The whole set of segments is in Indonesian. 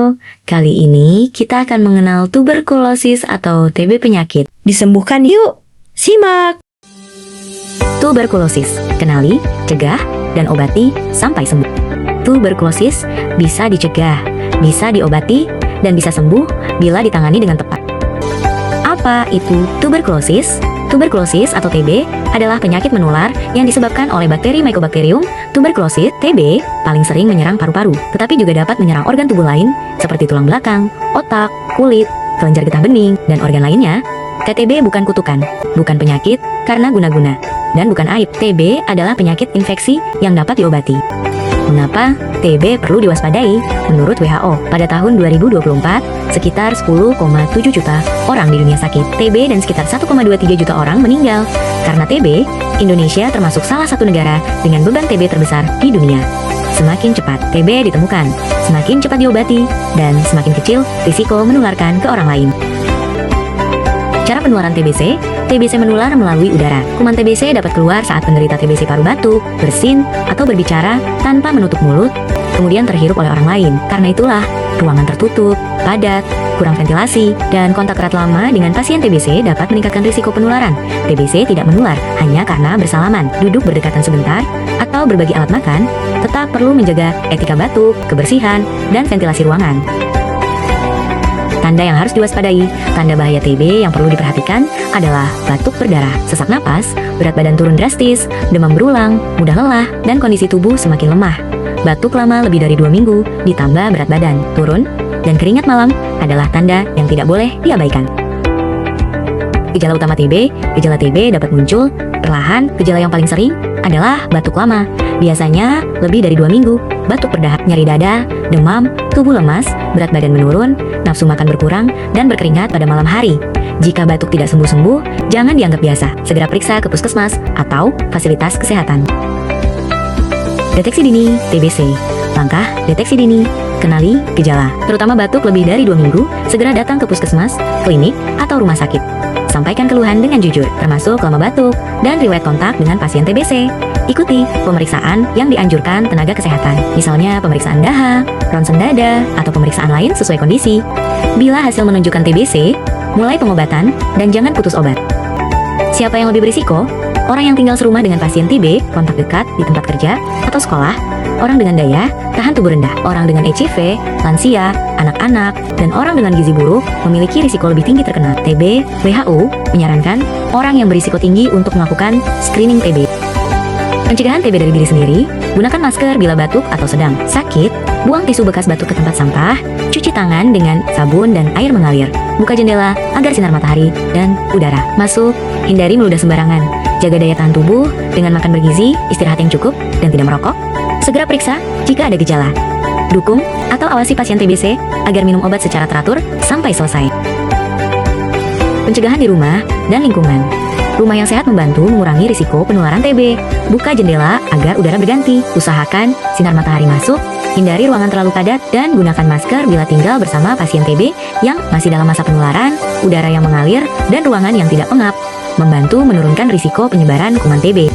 Halo, kali ini kita akan mengenal tuberkulosis atau TB penyakit. Disembuhkan yuk, simak! Tuberkulosis, kenali, cegah, dan obati sampai sembuh. Tuberkulosis bisa dicegah, bisa diobati, dan bisa sembuh bila ditangani dengan tepat. Apa itu tuberkulosis? Tuberkulosis atau TB adalah penyakit menular yang disebabkan oleh bakteri Mycobacterium tuberculosis. TB paling sering menyerang paru-paru, tetapi juga dapat menyerang organ tubuh lain seperti tulang belakang, otak, kulit, kelenjar getah bening, dan organ lainnya. TB bukan kutukan, bukan penyakit karena guna-guna, dan bukan aib. TB adalah penyakit infeksi yang dapat diobati. Mengapa TB perlu diwaspadai? Menurut WHO, pada tahun 2024, sekitar 10,7 juta orang di dunia sakit TB dan sekitar 1,23 juta orang meninggal. Karena TB, Indonesia termasuk salah satu negara dengan beban TB terbesar di dunia. Semakin cepat TB ditemukan, semakin cepat diobati, dan semakin kecil risiko menularkan ke orang lain. Cara penularan TBC menular melalui udara. Kuman TBC dapat keluar saat penderita TBC paru batuk, bersin, atau berbicara tanpa menutup mulut, kemudian terhirup oleh orang lain. Karena itulah, ruangan tertutup, padat, kurang ventilasi, dan kontak erat lama dengan pasien TBC dapat meningkatkan risiko penularan. TBC tidak menular hanya karena bersalaman, duduk berdekatan sebentar, atau berbagi alat makan, tetap perlu menjaga etika batuk, kebersihan, dan ventilasi ruangan. Tanda yang harus diwaspadai, tanda bahaya TB yang perlu diperhatikan adalah batuk berdarah, sesak napas, berat badan turun drastis, demam berulang, mudah lelah, dan kondisi tubuh semakin lemah. Batuk lama lebih dari 2 minggu, ditambah berat badan turun, dan keringat malam adalah tanda yang tidak boleh diabaikan. Gejala utama gejala TB dapat muncul perlahan. Gejala yang paling sering adalah batuk lama, biasanya lebih dari 2 minggu, batuk berdahak, nyeri dada, demam, tubuh lemas, berat badan menurun, nafsu makan berkurang, dan berkeringat pada malam hari. Jika batuk tidak sembuh-sembuh, jangan dianggap biasa. Segera periksa ke puskesmas atau fasilitas kesehatan. Deteksi dini TBC. Langkah deteksi dini. Kenali gejala. Terutama batuk lebih dari 2 minggu, segera datang ke puskesmas, klinik, atau rumah sakit. Sampaikan keluhan dengan jujur, termasuk lama batuk dan riwayat kontak dengan pasien TBC. Ikuti pemeriksaan yang dianjurkan tenaga kesehatan, misalnya pemeriksaan dahak, ronsen dada, atau pemeriksaan lain sesuai kondisi. Bila hasil menunjukkan TBC, mulai pengobatan dan jangan putus obat. Siapa yang lebih berisiko? Orang yang tinggal serumah dengan pasien TB, kontak dekat di tempat kerja atau sekolah, orang dengan daya tahan tubuh rendah, orang dengan HIV, lansia, anak-anak, dan orang dengan gizi buruk memiliki risiko lebih tinggi terkena TB. WHO menyarankan orang yang berisiko tinggi untuk melakukan screening TB. Pencegahan TB dari diri sendiri, gunakan masker bila batuk atau sedang sakit, buang tisu bekas batuk ke tempat sampah, cuci tangan dengan sabun dan air mengalir, buka jendela agar sinar matahari dan udara masuk, hindari meludah sembarangan, jaga daya tahan tubuh dengan makan bergizi, istirahat yang cukup, dan tidak merokok. Segera periksa jika ada gejala. Dukung atau awasi pasien TBC agar minum obat secara teratur sampai selesai. Pencegahan di rumah dan lingkungan. Rumah yang sehat membantu mengurangi risiko penularan TB. Buka jendela agar udara berganti. Usahakan sinar matahari masuk. Hindari ruangan terlalu padat dan gunakan masker bila tinggal bersama pasien TB yang masih dalam masa penularan. Udara yang mengalir dan ruangan yang tidak pengap membantu menurunkan risiko penyebaran kuman TB.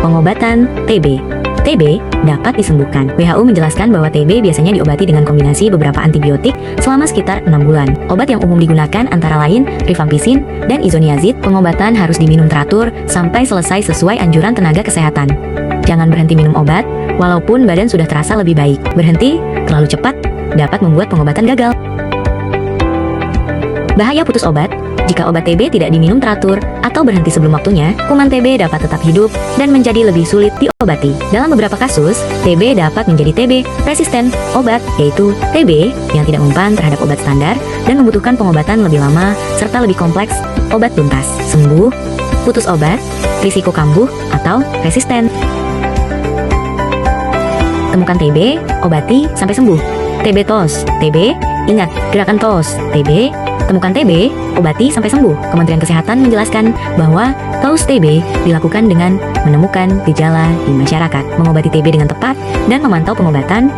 Pengobatan TB. TB dapat disembuhkan. WHO menjelaskan bahwa TB biasanya diobati dengan kombinasi beberapa antibiotik selama sekitar 6 bulan. Obat yang umum digunakan antara lain rifampicin dan isoniazid. Pengobatan harus diminum teratur sampai selesai sesuai anjuran tenaga kesehatan. Jangan berhenti minum obat walaupun badan sudah terasa lebih baik. Berhenti terlalu cepat dapat membuat pengobatan gagal. Bahaya putus obat. Jika obat TB tidak diminum teratur atau berhenti sebelum waktunya, kuman TB dapat tetap hidup dan menjadi lebih sulit diobati. Dalam beberapa kasus, TB dapat menjadi TB resisten obat, yaitu TB yang tidak mempan terhadap obat standar dan membutuhkan pengobatan lebih lama serta lebih kompleks. Obat tuntas, sembuh, putus obat, risiko kambuh atau resisten. Temukan TB, obati sampai sembuh. TB TOS, TB, ingat gerakan TOS, TB, temukan TB, obati sampai sembuh. Kementerian Kesehatan menjelaskan bahwa TOS TB dilakukan dengan menemukan gejala di masyarakat, mengobati TB dengan tepat, dan memantau pengobatan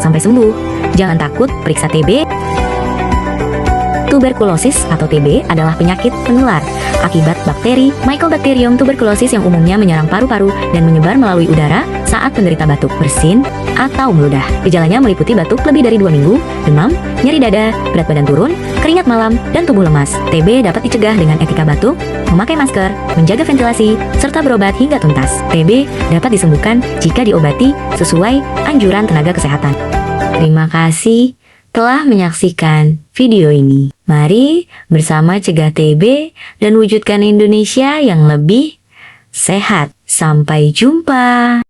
sampai sembuh. Jangan takut periksa TB. Tuberkulosis atau TB adalah penyakit penular akibat bakteri Mycobacterium tuberculosis yang umumnya menyerang paru-paru dan menyebar melalui udara saat penderita batuk, bersin, atau meludah. Gejalanya meliputi batuk lebih dari 2 minggu, demam, nyeri dada, berat badan turun, keringat malam, dan tubuh lemas. TB dapat dicegah dengan etika batuk, memakai masker, menjaga ventilasi, serta berobat hingga tuntas. TB dapat disembuhkan jika diobati sesuai anjuran tenaga kesehatan. Terima kasih telah menyaksikan video ini. Mari bersama cegah TB dan wujudkan Indonesia yang lebih sehat. Sampai jumpa.